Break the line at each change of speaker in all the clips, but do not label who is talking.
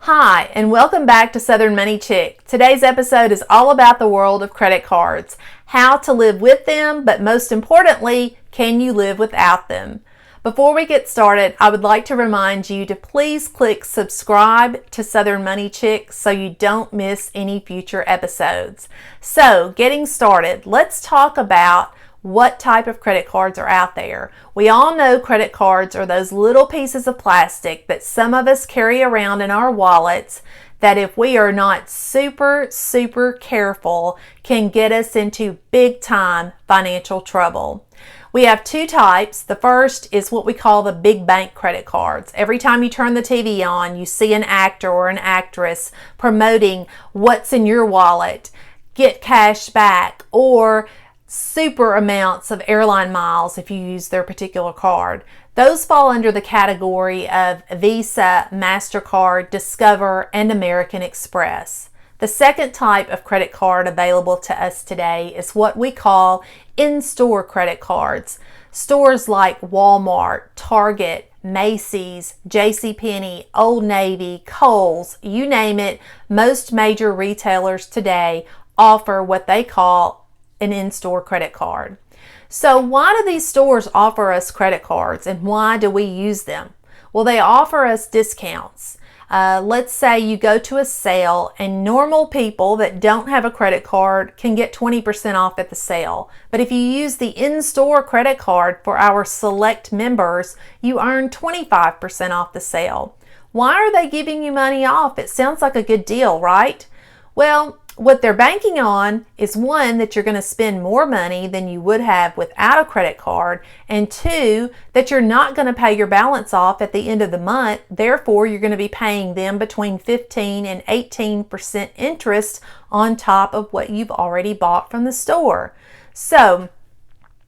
Hi, and welcome back to Southern Money Chick. Today's episode is all about the world of credit cards, how to live with them, but most importantly, can you live without them? Before we get started, I would like to remind you to please click subscribe to Southern Money Chick so you don't miss any future episodes. So, getting started, let's talk about what type of credit cards are out there. We all know credit cards are those little pieces of plastic that some of us carry around in our wallets that if we are not super careful can get us into big time financial trouble. We have two types. The first is what we call the big bank credit cards. Every time you turn the TV on, you see an actor or an actress promoting what's in your wallet, get cash back, or super amounts of airline miles if you use their particular card. Those fall under the category of Visa, MasterCard, Discover, and American Express. The second type of credit card available to us today is what we call in-store credit cards. Stores like Walmart, Target, Macy's, JCPenney, Old Navy, Kohl's, you name it, most major retailers today offer what they call an in-store credit card. So why do these stores offer us credit cards and why do we use them? Well, they offer us discounts. Let's say you go to a sale and normal people that don't have a credit card can get 20% off at the sale. But if you use the in-store credit card for our select members, you earn 25% off the sale. Why are they giving you money off? It sounds like a good deal, right? Well, what they're banking on is one, that you're going to spend more money than you would have without a credit card, and two, that you're not going to pay your balance off at the end of the month. Therefore, you're going to be paying them between 15 and 18% interest on top of what you've already bought from the store. So,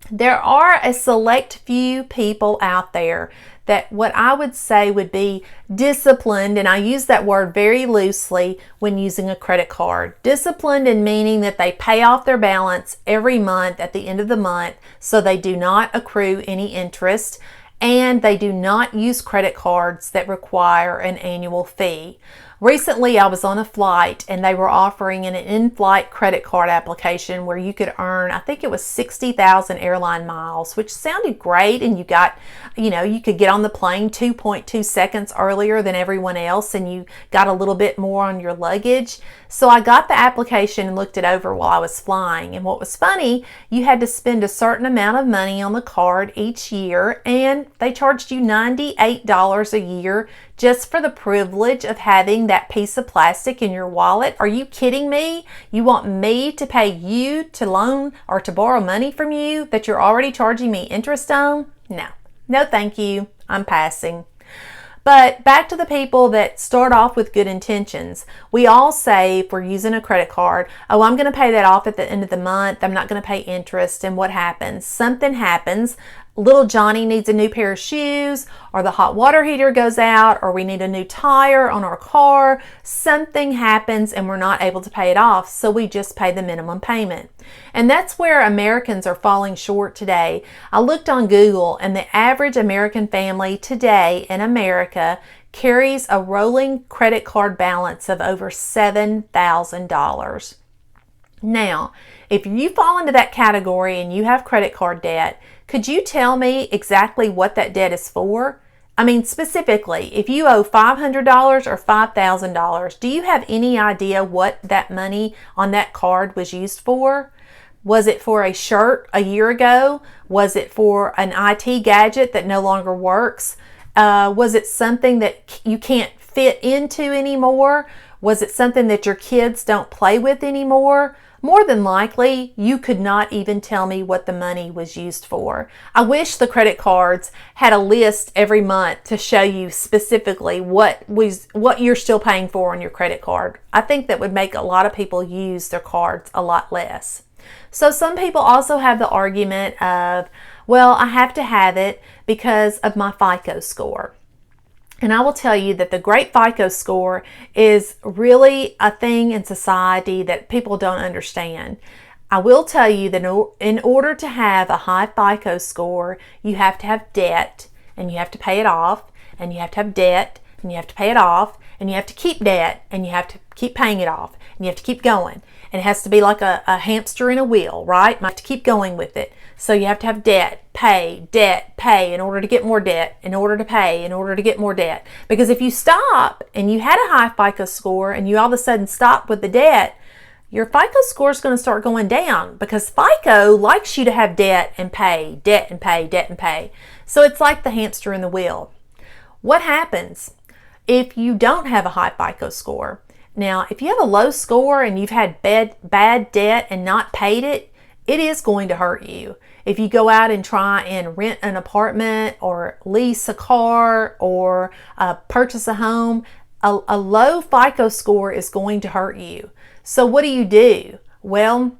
there are a select few people out there that what I would say would be disciplined, and I use that word very loosely when using a credit card. Disciplined in meaning that they pay off their balance every month at the end of the month so they do not accrue any interest, and they do not use credit cards that require an annual fee. Recently, I was on a flight and they were offering an in-flight credit card application where you could earn, I think it was 60,000 airline miles, which sounded great. And you got, you could get on the plane 2.2 seconds earlier than everyone else and you got a little bit more on your luggage. So I got the application and looked it over while I was flying. And what was funny, you had to spend a certain amount of money on the card each year and they charged you $98 a year just for the privilege of having that piece of plastic in your wallet. Are you kidding me? You want me to pay you to loan or to borrow money from you that you're already charging me interest on? No thank you. I'm passing. But back to the people that start off with good intentions. We all say if we're using a credit card, oh, I'm going to pay that off at the end of the month. I'm not going to pay interest. And what happens? Something happens. Little Johnny needs a new pair of shoes, or the hot water heater goes out, or we need a new tire on our car. Something happens and we're not able to pay it off, so we just pay the minimum payment. And that's where Americans are falling short today. I looked on Google and the average American family today in America carries a rolling credit card balance of over $7,000. Now, if you fall into that category and you have credit card debt, could you tell me exactly what that debt is for? I mean, specifically, if you owe $500 or $5,000, do you have any idea what that money on that card was used for? Was it for a shirt a year ago? Was it for an IT gadget that no longer works? Was it something that you can't fit into anymore? Was it something that your kids don't play with anymore? More than likely, you could not even tell me what the money was used for. I wish the credit cards had a list every month to show you specifically what you're still paying for on your credit card. I think that would make a lot of people use their cards a lot less. So some people also have the argument of, well, I have to have it because of my FICO score. And I will tell you that the great FICO score is really a thing in society that people don't understand. I will tell you that in order to have a high FICO score, you have to have debt and you have to pay it off, and you have to have debt and you have to pay it off, and you have to keep debt, and you have to keep paying it off, and you have to keep going. And it has to be like a hamster in a wheel, right? You have to keep going with it. So you have to have debt, pay, in order to get more debt, in order to pay, in order to get more debt. Because if you stop and you had a high FICO score and you all of a sudden stop with the debt, your FICO score is going to start going down, because FICO likes you to have debt and pay, debt and pay, debt and pay. So it's like the hamster in the wheel. What happens if you don't have a high FICO score? Now, if you have a low score and you've had bad debt and not paid it, it is going to hurt you. If you go out and try and rent an apartment or lease a car or purchase a home, a low FICO score is going to hurt you. So what do? Well,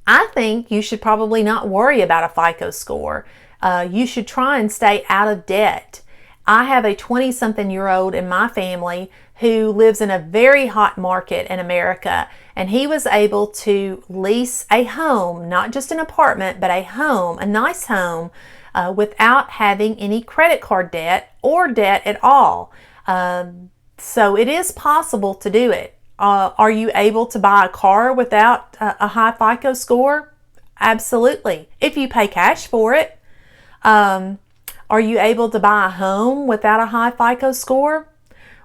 I think you should probably not worry about a FICO score. You should try and stay out of debt. I have a 20-something-year-old in my family who lives in a very hot market in America, and he was able to lease a home, not just an apartment, but a home, a nice home, without having any credit card debt or debt at all. So it is possible to do it. Are you able to buy a car without a high FICO score? Absolutely, if you pay cash for it. Are you able to buy a home without a high FICO score?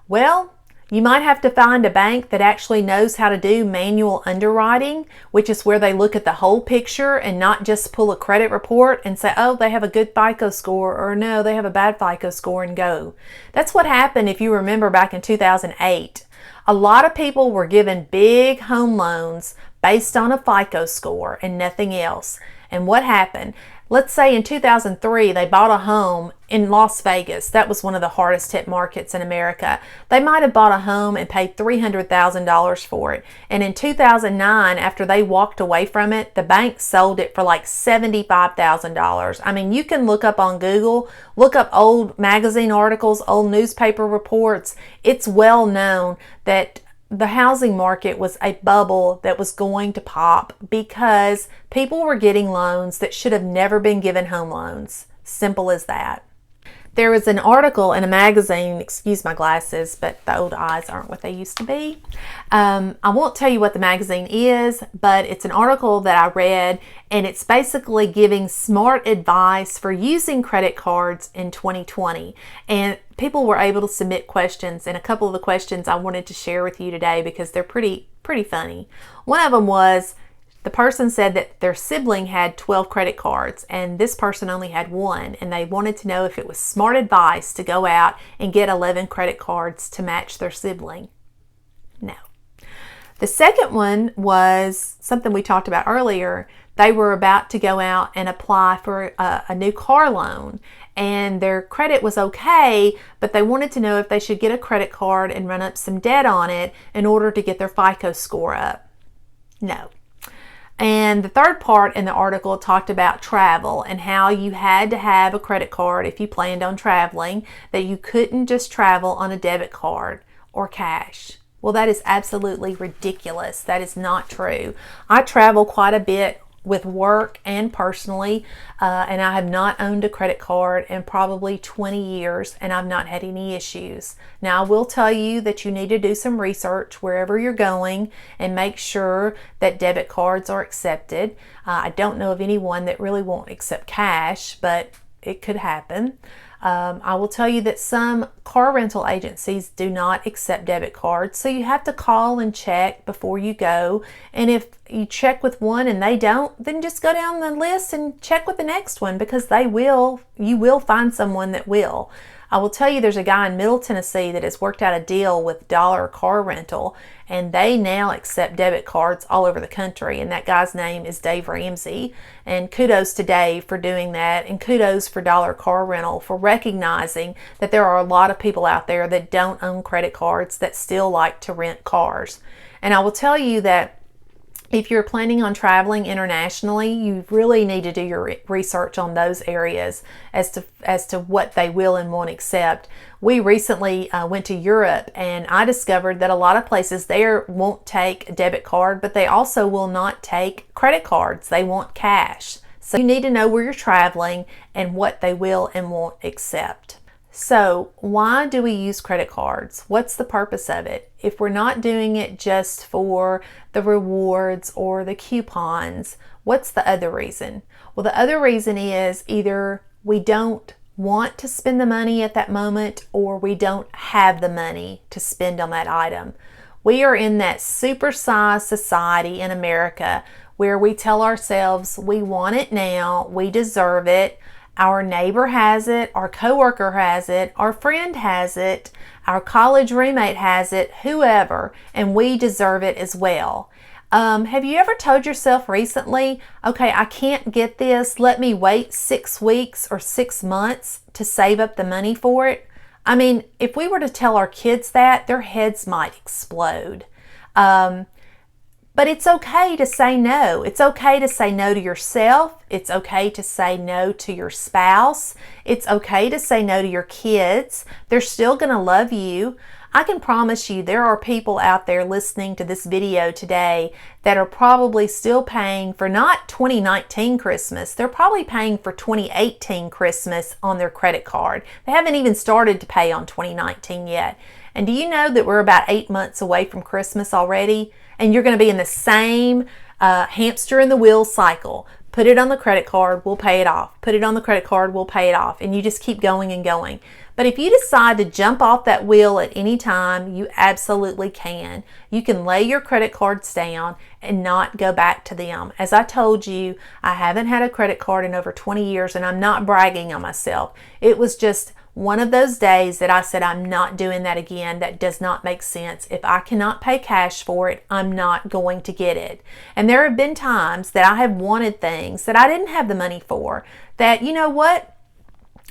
Well, you might have to find a bank that actually knows how to do manual underwriting, which is where they look at the whole picture and not just pull a credit report and say, oh, they have a good FICO score, or no, they have a bad FICO score, and go. That's what happened, if you remember, back in 2008. A lot of people were given big home loans based on a FICO score and nothing else. And what happened? Let's say in 2003, they bought a home in Las Vegas. That was one of the hardest hit markets in America. They might have bought a home and paid $300,000 for it. And in 2009, after they walked away from it, the bank sold it for like $75,000. I mean, you can look up on Google, look up old magazine articles, old newspaper reports. It's well known that the housing market was a bubble that was going to pop because people were getting loans that should have never been given home loans. Simple as that. There was an article in a magazine, excuse my glasses, but the old eyes aren't what they used to be. I won't tell you what the magazine is, but it's an article that I read, and it's basically giving smart advice for using credit cards in 2020. And people were able to submit questions, and a couple of the questions I wanted to share with you today because they're pretty funny. One of them was, the person said that their sibling had 12 credit cards and this person only had one, and they wanted to know if it was smart advice to go out and get 11 credit cards to match their sibling. No. The second one was something we talked about earlier. They were about to go out and apply for a new car loan, and their credit was okay, but they wanted to know if they should get a credit card and run up some debt on it in order to get their FICO score up. No. And the third part in the article talked about travel and how you had to have a credit card if you planned on traveling, that you couldn't just travel on a debit card or cash. Well, that is absolutely ridiculous. That is not true. I travel quite a bit with work and personally, and I have not owned a credit card in probably 20 years, and I've not had any issues. Now, I will tell you that you need to do some research wherever you're going and make sure that debit cards are accepted. I don't know of anyone that really won't accept cash, but it could happen. I will tell you that some car rental agencies do not accept debit cards, so you have to call and check before you go. And if you check with one and they don't, then just go down the list and check with the next one, because you will find someone that will. I will tell you, there's a guy in Middle Tennessee that has worked out a deal with Dollar Car Rental, and they now accept debit cards all over the country, and that guy's name is Dave Ramsey. And kudos to Dave for doing that, and kudos for Dollar Car Rental for recognizing that there are a lot of people out there that don't own credit cards that still like to rent cars. And I will tell you that if you're planning on traveling internationally, you really need to do your research on those areas as to what they will and won't accept. We recently went to Europe, and I discovered that a lot of places there won't take a debit card, but they also will not take credit cards. They want cash. So you need to know where you're traveling and what they will and won't accept. So why do we use credit cards? What's the purpose of it? If we're not doing it just for the rewards or the coupons, what's the other reason? Well, the other reason is either we don't want to spend the money at that moment or we don't have the money to spend on that item. We are in that supersized society in America where we tell ourselves we want it now, we deserve it, our neighbor has it, our coworker has it, our friend has it, our college roommate has it, whoever, and we deserve it as well. Have you ever told yourself recently, okay, I can't get this, let me wait 6 weeks or 6 months to save up the money for it? I mean, if we were to tell our kids that, their heads might explode. But it's okay to say no. It's okay to say no to yourself. It's okay to say no to your spouse. It's okay to say no to your kids. They're still going to love you. I can promise you there are people out there listening to this video today that are probably still paying for not 2019 Christmas. They're probably paying for 2018 Christmas on their credit card. They haven't even started to pay on 2019 yet. And do you know that we're about 8 months away from Christmas already? And you're going to be in the same hamster in the wheel cycle. Put it on the credit card, we'll pay it off. Put it on the credit card, we'll pay it off. And you just keep going and going. But if you decide to jump off that wheel at any time, you absolutely can. You can lay your credit cards down and not go back to them. As I told you, I haven't had a credit card in over 20 years, and I'm not bragging on myself. It was just one of those days that I said, I'm not doing that again. That does not make sense. If I cannot pay cash for it, I'm not going to get it. And there have been times that I have wanted things that I didn't have the money for, that, you know what?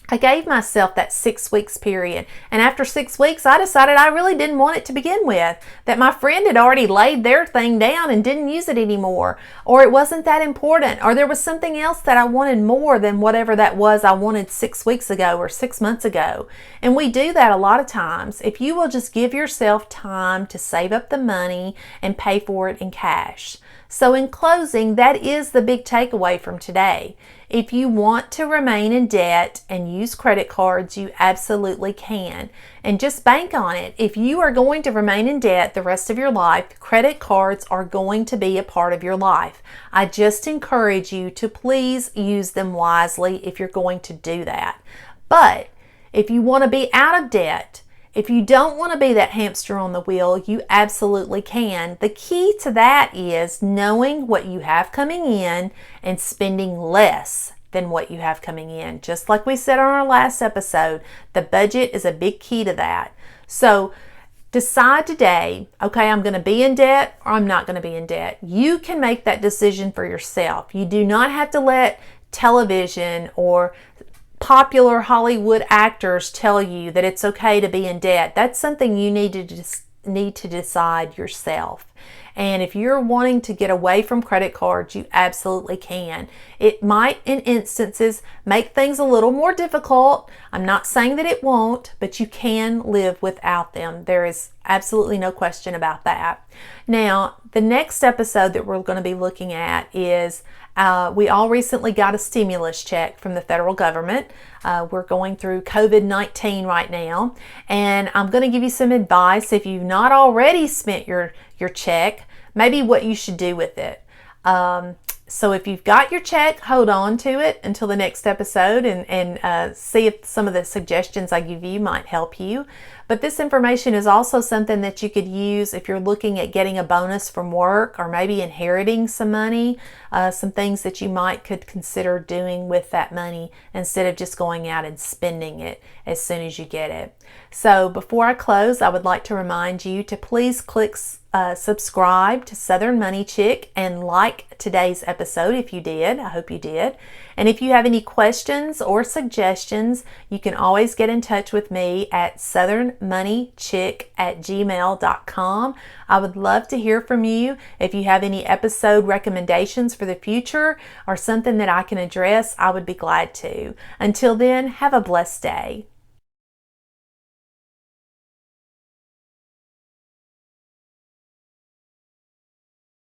I gave myself that 6 weeks period. And after 6 weeks, I decided I really didn't want it to begin with. That my friend had already laid their thing down and didn't use it anymore. Or it wasn't that important. Or there was something else that I wanted more than whatever that was I wanted 6 weeks ago or 6 months ago. And we do that a lot of times. If you will just give yourself time to save up the money and pay for it in cash. So in closing, that is the big takeaway from today. If you want to remain in debt and use credit cards, you absolutely can. And just bank on it. If you are going to remain in debt the rest of your life, credit cards are going to be a part of your life. I just encourage you to please use them wisely if you're going to do that. But if you want to be out of debt, if you don't want to be that hamster on the wheel, you absolutely can. The key to that is knowing what you have coming in and spending less than what you have coming in. Just like we said on our last episode, the budget is a big key to that. So decide today, okay, I'm going to be in debt or I'm not going to be in debt. You can make that decision for yourself. You do not have to let television or popular Hollywood actors tell you that it's okay to be in debt. That's something you need to decide yourself. And if you're wanting to get away from credit cards, you absolutely can. It might, in instances, make things a little more difficult. I'm not saying that it won't, but you can live without them. There is absolutely no question about that. Now, the next episode that we're going to be looking at is we all recently got a stimulus check from the federal government. We're going through COVID-19 right now, and I'm going to give you some advice if you've not already spent your check, maybe what you should do with it. So if you've got your check, hold on to it until the next episode and see if some of the suggestions I give you might help you. But this information is also something that you could use if you're looking at getting a bonus from work or maybe inheriting some money, some things that you could consider doing with that money instead of just going out and spending it as soon as you get it. So before I close, I would like to remind you to please click subscribe to Southern Money Chick and like today's episode if you did. I hope you did. And if you have any questions or suggestions, you can always get in touch with me at southernmoneychick@gmail.com. I would love to hear from you. If you have any episode recommendations for the future or something that I can address, I would be glad to. Until then, have a blessed day.